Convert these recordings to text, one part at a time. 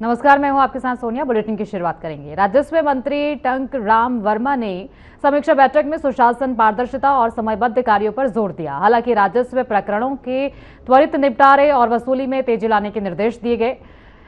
नमस्कार, मैं हूं आपके साथ सोनिया। बुलेटिन की शुरुआत करेंगे। राजस्व मंत्री टंक राम वर्मा ने समीक्षा बैठक में सुशासन, पारदर्शिता और समयबद्ध कार्यों पर जोर दिया। हालांकि राजस्व प्रकरणों के त्वरित निपटारे और वसूली में तेजी लाने के निर्देश दिए गए।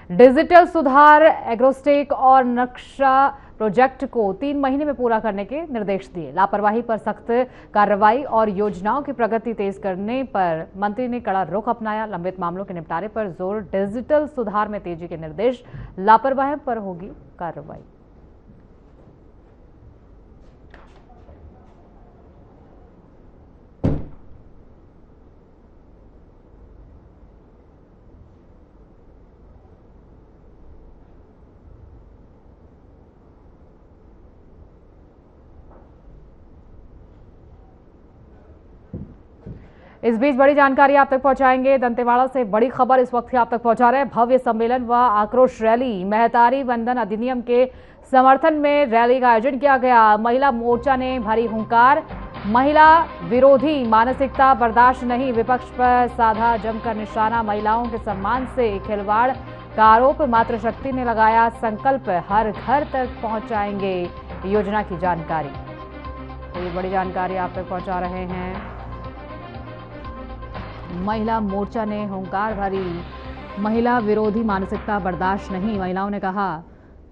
डिजिटल सुधार, एग्रोस्टेक और नक्शा प्रोजेक्ट को 3 महीने में पूरा करने के निर्देश दिए। लापरवाही पर सख्त कार्रवाई और योजनाओं की प्रगति तेज करने पर मंत्री ने कड़ा रुख अपनाया। लंबित मामलों के निपटारे पर जोर, डिजिटल सुधार में तेजी के निर्देश, लापरवाही पर होगी कार्रवाई। इस बीच बड़ी जानकारी आप तक पहुंचाएंगे। दंतेवाड़ा से बड़ी खबर इस वक्त आप तक पहुंचा रहे हैं। भव्य सम्मेलन व आक्रोश रैली, महतारी वंदन अधिनियम के समर्थन में रैली का आयोजन किया गया। महिला मोर्चा ने भरी हुंकार, महिला विरोधी मानसिकता बर्दाश्त नहीं, विपक्ष पर साधा जमकर निशाना। महिलाओं के सम्मान से खिलवाड़ का आरोप, मातृशक्ति ने लगाया संकल्प, हर घर तक पहुंचाएंगे योजना की जानकारी। तो ये बड़ी जानकारी आप तक पहुंचा रहे हैं। महिला मोर्चा ने हुंकार भरी, महिला विरोधी मानसिकता बर्दाश्त नहीं, महिलाओं ने कहा।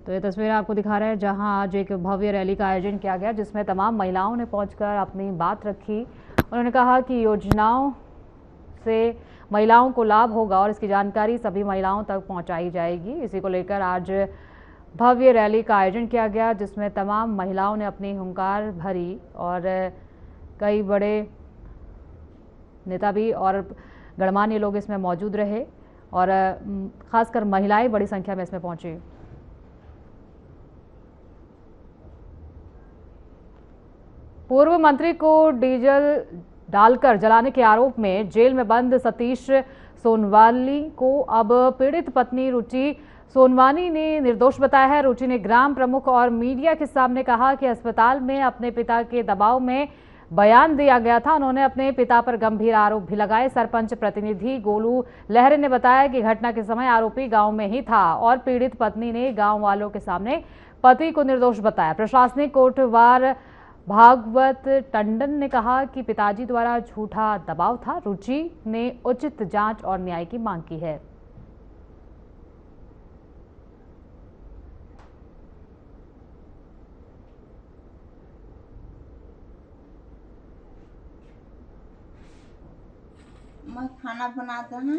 तो ये तस्वीर आपको दिखा रहे हैं जहां आज एक भव्य रैली का आयोजन किया गया, जिसमें तमाम महिलाओं ने पहुंचकर अपनी बात रखी। उन्होंने कहा कि योजनाओं से महिलाओं को लाभ होगा और इसकी जानकारी सभी महिलाओं तक पहुंचाई जाएगी। इसी को लेकर आज भव्य रैली का आयोजन किया गया, जिसमें तमाम महिलाओं ने अपनी हुंकार भरी और कई बड़े नेता भी और गणमान्य लोग इसमें मौजूद रहे और खासकर महिलाएं बड़ी संख्या में इसमें पहुंची। पूर्व मंत्री को डीजल डालकर जलाने के आरोप में जेल में बंद सतीश सोनवानी को अब पीड़ित पत्नी रुचि सोनवानी ने निर्दोष बताया है। रुचि ने ग्राम प्रमुख और मीडिया के सामने कहा कि अस्पताल में अपने पिता के दबाव में बयान दिया गया था। उन्होंने अपने पिता पर गंभीर आरोप भी लगाए। सरपंच प्रतिनिधि गोलू लहरे ने बताया कि घटना के समय आरोपी गांव में ही था और पीड़ित पत्नी ने गांव वालों के सामने पति को निर्दोष बताया। प्रशासनिक कोटवार भागवत टंडन ने कहा कि पिताजी द्वारा झूठा दबाव था। रुचि ने उचित जांच और न्याय की मांग की है। मैं खाना बनाता हूँ,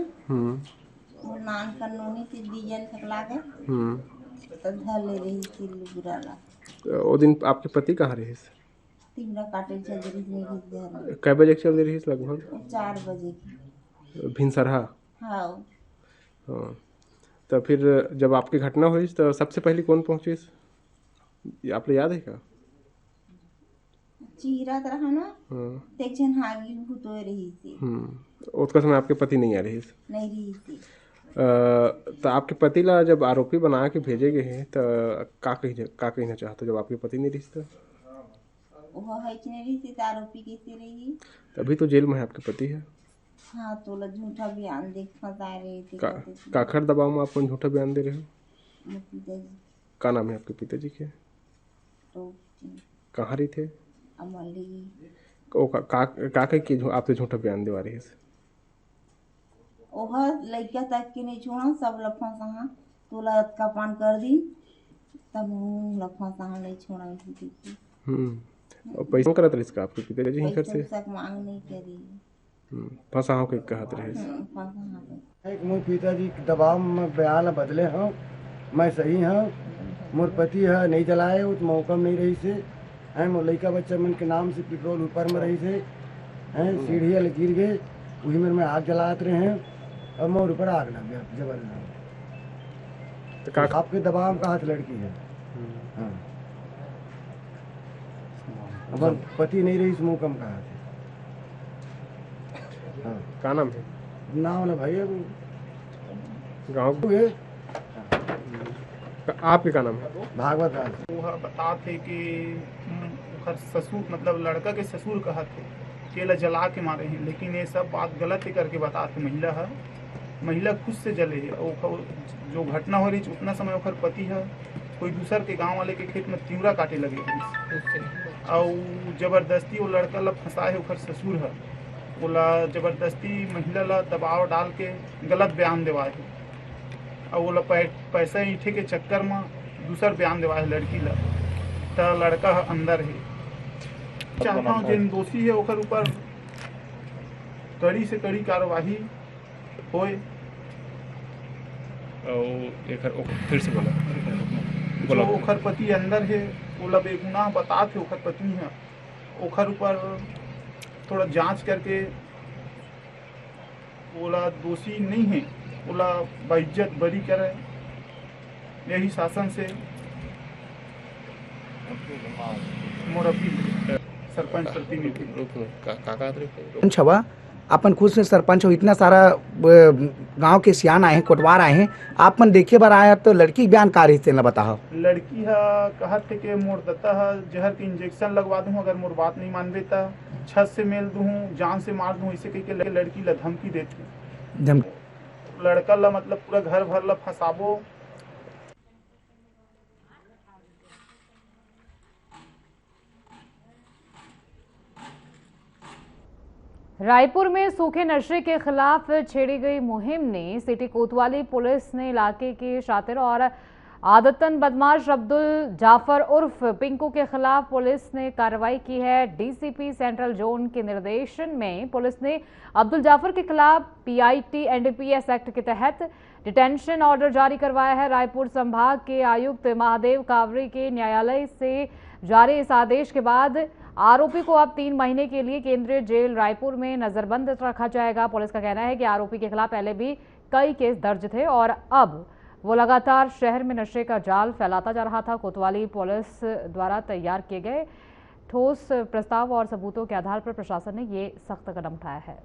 नान का नूनी से डीजल सकला के तो धर ले रही थी बुराला। वो दिन आपके पति कहाँ रहे? तीमरा काटे चल रही थी। कै बजे चल रही है? लगभग 4 बजे की। भिनसरहा। हाँ। तो फिर जब आपकी घटना हुई तो सबसे पहले कौन पहुंचे? आपको याद है क्या? चीरा तरह ना देख जन हागी भूतो रही थी। उसका समय आपके पति नहीं आ रही? नहीं रही थी। तो आपके पति ला जब आरोपी बना के भेजे गए हैं तो का कहना चाहते जब आपके पति नहीं रही? वो है कि नहीं रही थी तो आरोपी कैसे रही? तभी तो जेल में है आपके पति है। हाँ, तो झूठा बयान देख फंसा रही थी। काखर दबाव में आप झूठा बयान दे रहे हो? पिताजी। क्या नाम है आपके पिताजी के? तो कहाँ रही थे? अमली। का की आपसे झूठा बयान दिवा रही है? ओह लड़का तक के नहीं छोड़ा, सब लफा सहा तोला का पान कर दी तब लफा सहा नहीं छोड़ा। और पैसा करत रही इसका आपके पिताजी ही घर से मांग नहीं करी। फंसा हो के कहत रहे। एक मोर पिताजी के दबाव में बयान बदले हो, मैं सही हूँ, मोर पति है नहीं जलाए उस मौका में नहीं रही से हैं। मोर लड़का बच्चा मन के नाम से पेट्रोल ऊपर में रही से हैं, सीढ़ियाँ गिर गए, वही में आग जलाते रहे हैं और मोर ऊपर आग लग गया जबरदस्त। तो आपके दबाव का हाथ लड़की है। हाँ, अब पति नहीं रही इस मौका में कहा थे। हाँ, क्या नाम है? नाम ना भाई गाँव है आपके क्या नाम है? भागवत राज। वो बता थे कि ससुर मतलब लड़का के ससुर कहा थे केला जला के मारे हैं, लेकिन ये सब बात गलत ही करके बताते। महिला है महिला खुद से जले है। और जो घटना हो रही उतना समय ओकर पति है कोई दूसर के गांव वाले के खेत में तिवरा काटे लगे और जबरदस्ती वो लड़का ला फंसाए ओकर ससुर है बोला जबरदस्ती महिला ला दबाव डाल के गलत बयान देवाए है और वो पैसा ईठे के चक्कर में दूसर बयान देवाए लड़की ला तो लड़का अंदर है। चाहता हूँ जिन दोषी है ओकर ऊपर कड़ी से कड़ी कार्यवाही होए। फिर से बोला जो ओखर पति अंदर है ओला बेगुनाह बता थे ओखर पत्नी है ओखर ऊपर थोड़ा जांच करके ओला दोषी नहीं है ओला बेइज्जत बरी करे यही शासन से मोर अपील सरपंच प्रतिनिधि छवा अपन खुद से सरपंच हो इतना सारा गांव के सियान आए हैं कोटवार आए हैं आप मन देखे बार आया तो लड़की बयान का रही थे ना बताओ। लड़की है कहा थे कि मोर दत्ता है जहर के इंजेक्शन लगवा दूँ अगर मोर बात नहीं मानबे तो छत से मेल दूँ जान से मार दूँ इसे कह के लड़की ला धमकी देती लड़का ला मतलब पूरा घर भर ला फंसाबो। रायपुर में सूखे नशे के खिलाफ छेड़ी गई मुहिम ने सिटी कोतवाली पुलिस ने इलाके के शातिर और आदतन बदमाश अब्दुल जाफर उर्फ पिंकू के खिलाफ पुलिस ने कार्रवाई की है। डीसीपी सेंट्रल जोन के निर्देशन में पुलिस ने अब्दुल जाफर के खिलाफ पीआईटी एनडीपीएस एक्ट के तहत डिटेंशन ऑर्डर जारी करवाया है। रायपुर संभाग के आयुक्त महादेव कावरे के न्यायालय से जारी इस आदेश के बाद आरोपी को अब 3 महीने के लिए केंद्रीय जेल रायपुर में नजरबंद रखा जाएगा। पुलिस का कहना है कि आरोपी के खिलाफ पहले भी कई केस दर्ज थे और अब वो लगातार शहर में नशे का जाल फैलाता जा रहा था। कोतवाली पुलिस द्वारा तैयार किए गए ठोस प्रस्ताव और सबूतों के आधार पर प्रशासन ने ये सख्त कदम उठाया है।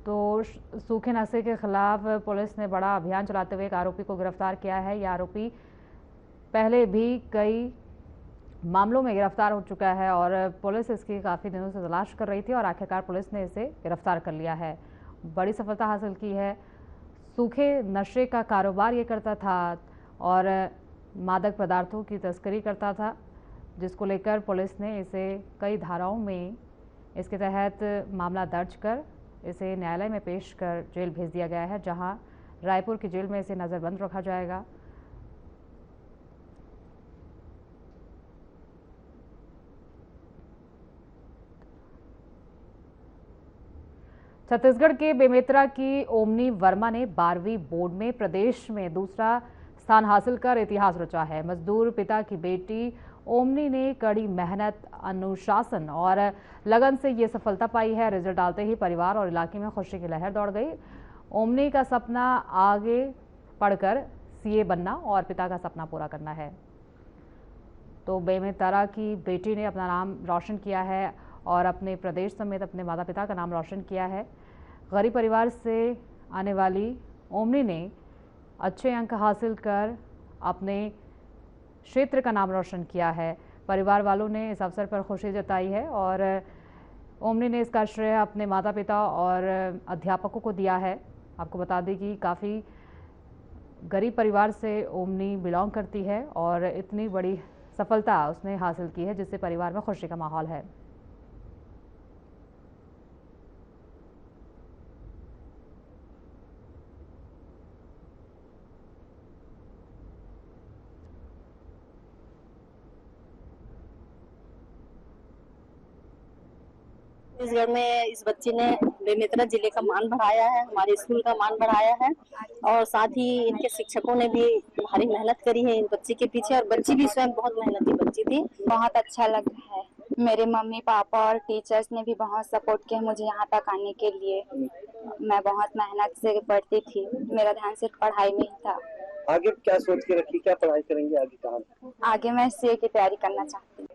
तो सूखे नशे के खिलाफ पुलिस ने बड़ा अभियान चलाते हुए एक आरोपी को गिरफ्तार किया है। यह आरोपी पहले भी कई मामलों में गिरफ्तार हो चुका है और पुलिस इसकी काफ़ी दिनों से तलाश कर रही थी और आखिरकार पुलिस ने इसे गिरफ्तार कर लिया है। बड़ी सफलता हासिल की है। सूखे नशे का कारोबार ये करता था और मादक पदार्थों की तस्करी करता था, जिसको लेकर पुलिस ने इसे कई धाराओं में इसके तहत मामला दर्ज कर इसे न्यायालय में पेश कर जेल भेज दिया गया है, जहां रायपुर की जेल में इसे नजरबंद रखा जाएगा। छत्तीसगढ़ के बेमेतरा की ओमनी वर्मा ने 12वीं बोर्ड में प्रदेश में दूसरा स्थान हासिल कर इतिहास रचा है। मजदूर पिता की बेटी ओमनी ने कड़ी मेहनत, अनुशासन और लगन से ये सफलता पाई है। रिजल्ट डालते ही परिवार और इलाके में खुशी की लहर दौड़ गई। ओमनी का सपना आगे पढ़कर सीए बनना और पिता का सपना पूरा करना है। तो बेमेतरा की बेटी ने अपना नाम रोशन किया है और अपने प्रदेश समेत अपने माता पिता का नाम रोशन किया है। गरीब परिवार से आने वाली ओमनी ने अच्छे अंक हासिल कर अपने क्षेत्र का नाम रोशन किया है। परिवार वालों ने इस अवसर पर खुशी जताई है और ओमनी ने इसका श्रेय अपने माता पिता और अध्यापकों को दिया है। आपको बता दें कि काफ़ी गरीब परिवार से ओमनी बिलोंग करती है और इतनी बड़ी सफलता उसने हासिल की है, जिससे परिवार में खुशी का माहौल है। छत्तीसगढ़ में इस बच्चे ने बेमेतरा जिले का मान बढ़ाया है, हमारे स्कूल का मान बढ़ाया है और साथ ही इनके शिक्षकों ने भी भारी मेहनत करी है इन बच्चे के पीछे और बच्ची भी स्वयं बहुत मेहनती बच्ची थी। बहुत अच्छा लगा है। मेरे मम्मी पापा और टीचर्स ने भी बहुत सपोर्ट किया मुझे यहाँ तक आने के लिए। मैं बहुत मेहनत से पढ़ती थी, मेरा ध्यान सिर्फ पढ़ाई में ही था। आगे क्या सोच के रखी, क्या पढ़ाई करेंगे आगे कहाँ? आगे मैं सीए की तैयारी करना चाहती हूँ।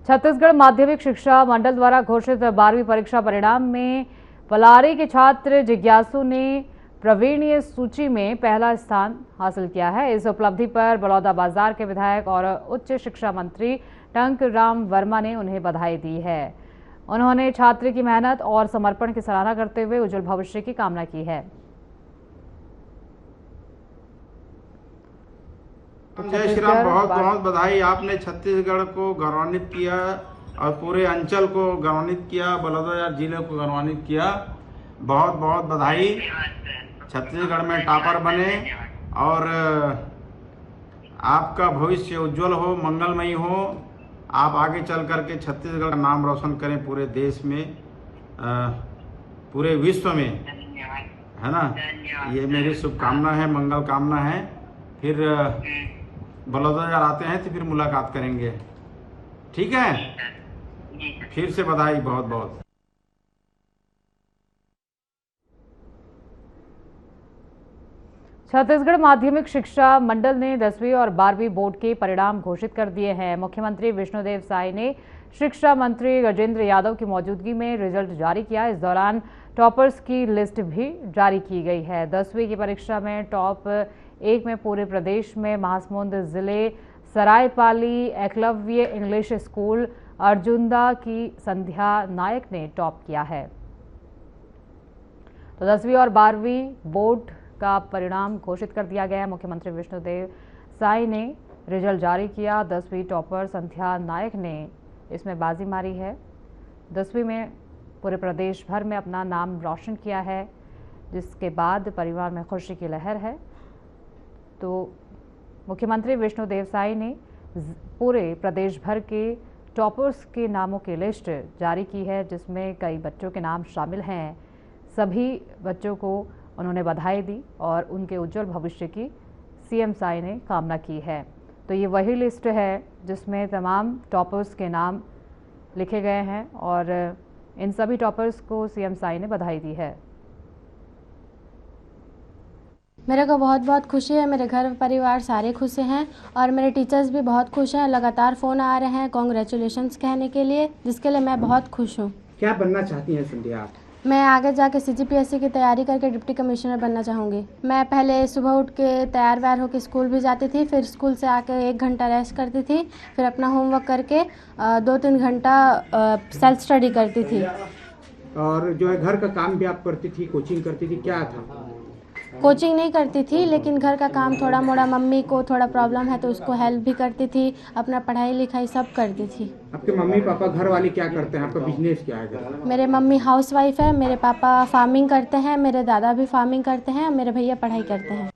छत्तीसगढ़ माध्यमिक शिक्षा मंडल द्वारा घोषित 12वीं परीक्षा परिणाम में पलारी के छात्र जिज्ञासु ने प्रवीणीय सूची में पहला स्थान हासिल किया है। इस उपलब्धि पर बलौदाबाजार के विधायक और उच्च शिक्षा मंत्री टंकराम वर्मा ने उन्हें बधाई दी है। उन्होंने छात्र की मेहनत और समर्पण की सराहना करते हुए उज्जवल भविष्य की कामना की है। जय श्री राम, बहुत बहुत बधाई। आपने छत्तीसगढ़ को गौरवान्वित किया और पूरे अंचल को गौरवान्वित किया, बलौदाबाजार जिले को गौरवान्वित किया। बहुत बहुत बधाई। छत्तीसगढ़ में टॉपर बने और आपका भविष्य उज्जवल हो, मंगलमयी हो। आप आगे चल करके छत्तीसगढ़ का नाम रोशन करें पूरे देश में, पूरे विश्व में, है ना। ये मेरी शुभकामना है, मंगल कामना है। फिर बलौदाबाजार आते हैं तो फिर मुलाकात करेंगे, ठीक है। फिर से बधाई, बहुत बहुत। छत्तीसगढ़ माध्यमिक शिक्षा मंडल ने 10वीं और 12वीं बोर्ड के परिणाम घोषित कर दिए हैं। मुख्यमंत्री विष्णुदेव साय ने शिक्षा मंत्री गजेंद्र यादव की मौजूदगी में रिजल्ट जारी किया। इस दौरान टॉपर्स की लिस्ट भी जारी की गई है। 10वीं की परीक्षा में टॉप 1 में पूरे प्रदेश में महासमुंद जिले सरायपाली एकलव्य इंग्लिश स्कूल अर्जुनदा की संध्या नायक ने टॉप किया है। तो 10वीं और 12वीं बोर्ड का परिणाम घोषित कर दिया गया है। मुख्यमंत्री विष्णुदेव साय ने रिजल्ट जारी किया। 10वीं टॉपर संध्या नायक ने इसमें बाजी मारी है। 10वीं में पूरे प्रदेश भर में अपना नाम रोशन किया है, जिसके बाद परिवार में खुशी की लहर है। तो मुख्यमंत्री विष्णुदेव साय ने पूरे प्रदेश भर के टॉपर्स के नामों की लिस्ट जारी की है, जिसमें कई बच्चों के नाम शामिल हैं। सभी बच्चों को उन्होंने बधाई दी और उनके उज्जवल भविष्य की सीएम साय ने कामना की है। तो ये वही लिस्ट है जिसमें तमाम टॉपर्स के नाम लिखे गए हैं और इन सभी टॉपर्स को सीएम साय ने बधाई दी है। मेरे को बहुत बहुत खुशी है। मेरे घर परिवार सारे खुश हैं और मेरे टीचर्स भी बहुत खुश हैं। लगातार फ़ोन आ रहे हैं कॉन्ग्रेचुलेशंस कहने के लिए, जिसके लिए मैं बहुत खुश हूँ। क्या बनना चाहती हैं संध्या आप? मैं आगे जाके CGPSC की तैयारी करके डिप्टी कमिश्नर बनना चाहूँगी। मैं पहले सुबह उठ के तैयार व्यार होकर स्कूल भी जाती थी, फिर स्कूल से आके 1 घंटा रेस्ट करती थी, फिर अपना होमवर्क करके 2-3 घंटा सेल्फ स्टडी करती थी। और जो है घर का काम भी आप करती थी, कोचिंग करती थी, क्या था? कोचिंग नहीं करती थी, लेकिन घर का काम थोड़ा मोड़ा, मम्मी को थोड़ा प्रॉब्लम है तो उसको हेल्प भी करती थी, अपना पढ़ाई लिखाई सब करती थी। आपके मम्मी पापा घर वाले क्या करते हैं? आपका बिजनेस क्या है? मेरे मम्मी हाउसवाइफ है, मेरे पापा फार्मिंग करते हैं, मेरे दादा भी फार्मिंग करते हैं और मेरे भैया पढ़ाई करते हैं।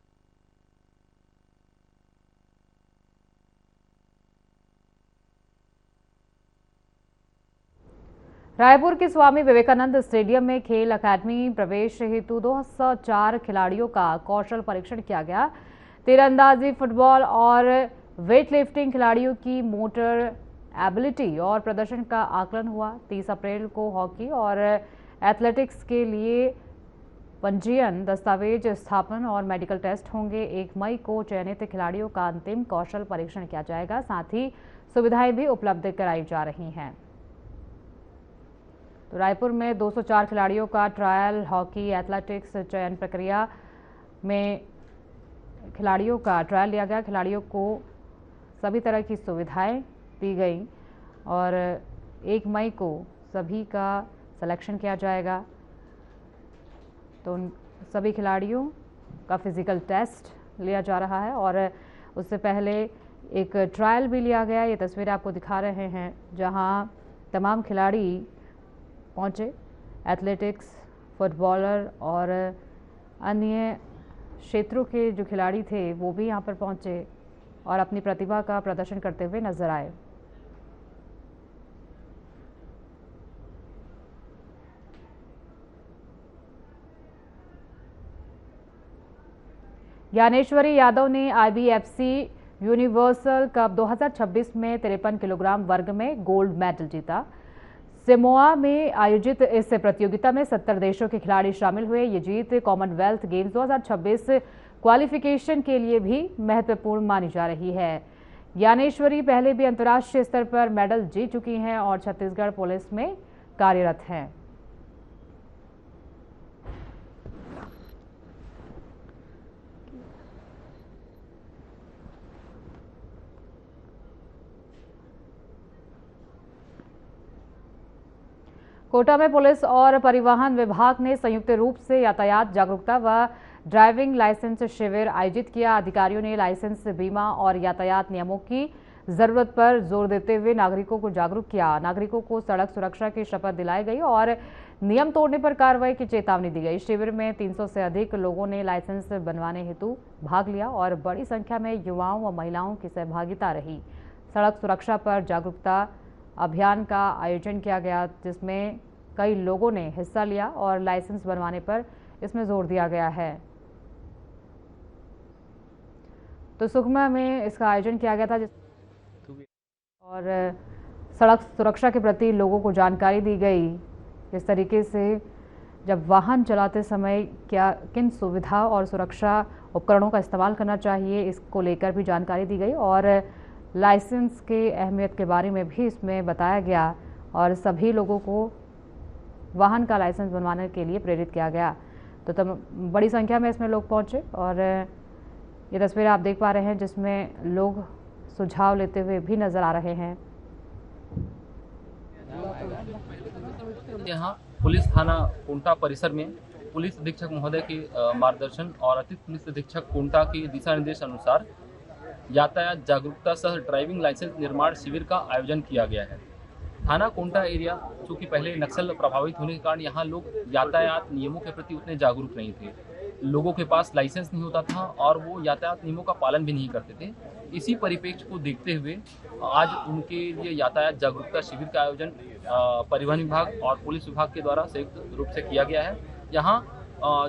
रायपुर के स्वामी विवेकानंद स्टेडियम में खेल अकादमी प्रवेश हेतु 204 खिलाड़ियों का कौशल परीक्षण किया गया। तीरंदाजी, फुटबॉल और वेट लिफ्टिंग खिलाड़ियों की मोटर एबिलिटी और प्रदर्शन का आकलन हुआ। 30 अप्रैल को हॉकी और एथलेटिक्स के लिए पंजीयन, दस्तावेज स्थापन और मेडिकल टेस्ट होंगे। 1 मई को चयनित खिलाड़ियों का अंतिम कौशल परीक्षण किया जाएगा। साथ ही सुविधाएं भी उपलब्ध कराई जा रही हैं। तो रायपुर में 204 खिलाड़ियों का ट्रायल हॉकी एथलेटिक्स चयन प्रक्रिया में खिलाड़ियों का ट्रायल लिया गया। खिलाड़ियों को सभी तरह की सुविधाएं दी गई और 1 मई को सभी का सिलेक्शन किया जाएगा। तो उन सभी खिलाड़ियों का फिजिकल टेस्ट लिया जा रहा है और उससे पहले एक ट्रायल भी लिया गया। ये तस्वीरें आपको दिखा रहे हैं जहां तमाम खिलाड़ी पहुंचे। एथलेटिक्स, फुटबॉलर और अन्य क्षेत्रों के जो खिलाड़ी थे वो भी यहां पर पहुंचे और अपनी प्रतिभा का प्रदर्शन करते हुए नजर आए। ज्ञानेश्वरी यादव ने IBFC यूनिवर्सल कप 2026 में 53 किलोग्राम वर्ग में गोल्ड मेडल जीता। सिमोआ में आयोजित इस प्रतियोगिता में 70 देशों के खिलाड़ी शामिल हुए। ये जीत कॉमनवेल्थ गेम्स 2026 क्वालिफिकेशन के लिए भी महत्वपूर्ण मानी जा रही है। ज्ञानेश्वरी पहले भी अंतर्राष्ट्रीय स्तर पर मेडल जीत चुकी हैं और छत्तीसगढ़ पुलिस में कार्यरत हैं। कोटा में पुलिस और परिवहन विभाग ने संयुक्त रूप से यातायात जागरूकता व ड्राइविंग लाइसेंस शिविर आयोजित किया। अधिकारियों ने लाइसेंस, बीमा और यातायात नियमों की जरूरत पर जोर देते हुए नागरिकों को जागरूक किया। नागरिकों को सड़क सुरक्षा की शपथ दिलाई गई और नियम तोड़ने पर कार्रवाई की चेतावनी दी गई। शिविर में 300 से अधिक लोगों ने लाइसेंस बनवाने हेतु भाग लिया और बड़ी संख्या में युवाओं व महिलाओं की सहभागिता रही। सड़क सुरक्षा पर जागरूकता अभियान का आयोजन किया गया, जिसमें कई लोगों ने हिस्सा लिया और लाइसेंस बनवाने पर इसमें जोर दिया गया है। तो सुकमा में इसका आयोजन किया गया था और सड़क सुरक्षा के प्रति लोगों को जानकारी दी गई। इस तरीके से जब वाहन चलाते समय किन सुविधा और सुरक्षा उपकरणों का इस्तेमाल करना चाहिए, इसको लेकर भी जानकारी दी गई और लाइसेंस के अहमियत के बारे में भी इसमें बताया गया और सभी लोगों को वाहन का लाइसेंस बनवाने के लिए प्रेरित किया गया। तो तब बड़ी संख्या में इसमें लोग पहुंचे और ये तस्वीरें आप देख पा रहे हैं जिसमें लोग सुझाव लेते हुए भी नजर आ रहे हैं। यहाँ पुलिस थाना कोंटा परिसर में पुलिस अधीक्षक महोदय के मार्गदर्शन और अतिरिक्त पुलिस अधीक्षक कोंटा के दिशा निर्देश अनुसार यातायात जागरूकता सह ड्राइविंग लाइसेंस निर्माण शिविर का आयोजन किया गया है। थाना कोंटा एरिया चूँकि पहले नक्सल प्रभावित होने के कारण यहाँ लोग यातायात नियमों के प्रति उतने जागरूक नहीं थे। लोगों के पास लाइसेंस नहीं होता था और वो यातायात नियमों का पालन भी नहीं करते थे। इसी परिप्रेक्ष्य को देखते हुए आज उनके लिए यातायात जागरूकता शिविर का आयोजन परिवहन विभाग और पुलिस विभाग के द्वारा संयुक्त रूप से किया गया है। यहाँ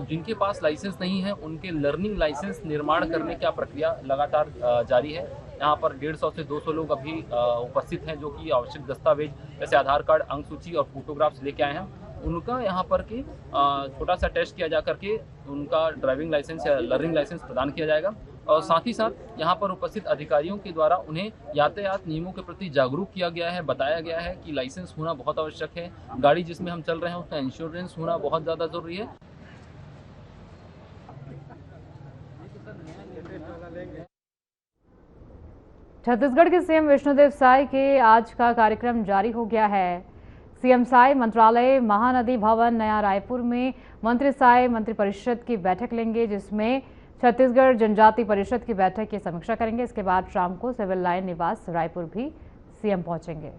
जिनके पास लाइसेंस नहीं है उनके लर्निंग लाइसेंस निर्माण करने की प्रक्रिया लगातार जारी है। यहाँ पर 150 से 200 लोग अभी उपस्थित हैं जो कि आवश्यक दस्तावेज जैसे आधार कार्ड, अंक सूची और फोटोग्राफ्स लेके आए हैं। उनका यहाँ पर के छोटा सा टेस्ट किया जा करके उनका ड्राइविंग लाइसेंस या लर्निंग लाइसेंस प्रदान किया जाएगा और साथ ही साथ यहाँ पर उपस्थित अधिकारियों के द्वारा उन्हें यातायात नियमों के प्रति जागरूक किया गया है। बताया गया है कि लाइसेंस होना बहुत आवश्यक है। गाड़ी जिसमें हम चल रहे हैं उसका इंश्योरेंस होना बहुत ज़्यादा जरूरी है। छत्तीसगढ़ के सीएम विष्णुदेव साय के आज का कार्यक्रम जारी हो गया है। सीएम साय मंत्रालय महानदी भवन नया रायपुर में मंत्री साय मंत्रिपरिषद की बैठक लेंगे, जिसमें छत्तीसगढ़ जनजाति परिषद की बैठक की समीक्षा करेंगे। इसके बाद शाम को सिविल लाइन निवास रायपुर भी सीएम पहुंचेंगे।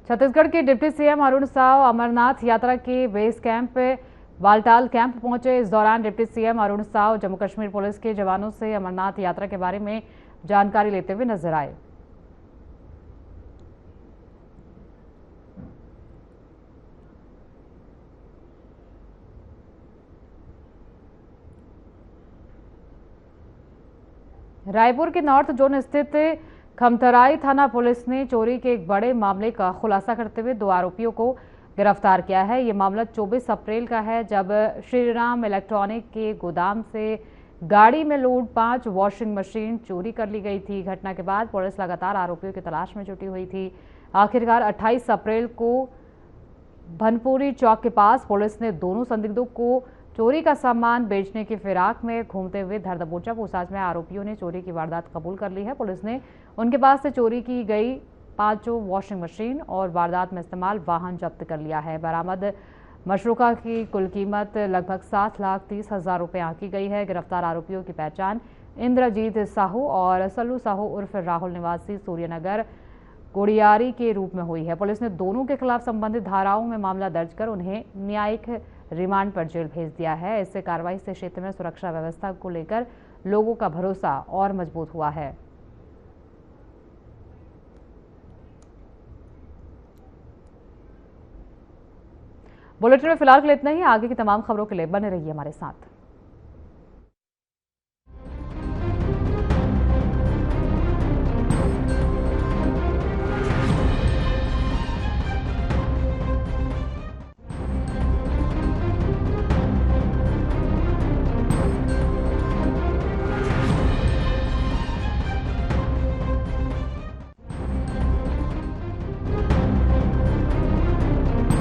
छत्तीसगढ़ के डिप्टी सीएम अरुण साव अमरनाथ यात्रा के बेस कैंप बालटाल कैंप पहुंचे। इस दौरान deputy CM Arun Sao Jammu Kashmir police के जवानों से अमरनाथ यात्रा के बारे में जानकारी लेते हुए नजर आए। रायपुर के नॉर्थ जोन स्थित खमतराई थाना पुलिस ने चोरी के एक बड़े मामले का खुलासा करते हुए 2 आरोपियों को गिरफ्तार किया है। ये मामला 24 अप्रैल का है, जब श्रीराम इलेक्ट्रॉनिक के गोदाम से गाड़ी में लोड 5 वॉशिंग मशीन चोरी कर ली गई थी। घटना के बाद पुलिस लगातार आरोपियों की तलाश में जुटी हुई थी। आखिरकार 28 अप्रैल को भनपुरी चौक के पास पुलिस ने दोनों संदिग्धों को चोरी का सामान बेचने की फिराक में घूमते हुए धर दबोचा। पूछताछ में आरोपियों ने चोरी की वारदात कबूल कर ली है। पुलिस ने उनके पास से चोरी की गई 5 वॉशिंग मशीन और वारदात में इस्तेमाल वाहन जब्त कर लिया है। बरामद मशरूका की कुल कीमत लगभग 7,30,000 रुपए आंकी गई है। गिरफ्तार आरोपियों की पहचान इंद्रजीत साहू और सल्लू साहू उर्फ राहुल निवासी सूर्यनगर गोड़ियारी के रूप में हुई है। पुलिस ने दोनों के खिलाफ संबंधित धाराओं में मामला दर्ज कर उन्हें न्यायिक रिमांड पर जेल भेज दिया है। इससे कार्रवाई से क्षेत्र में सुरक्षा व्यवस्था को लेकर लोगों का भरोसा और मजबूत हुआ है। बुलेटिन में फिलहाल के लिए इतना ही। आगे की तमाम खबरों के लिए बने रहिए हमारे साथ।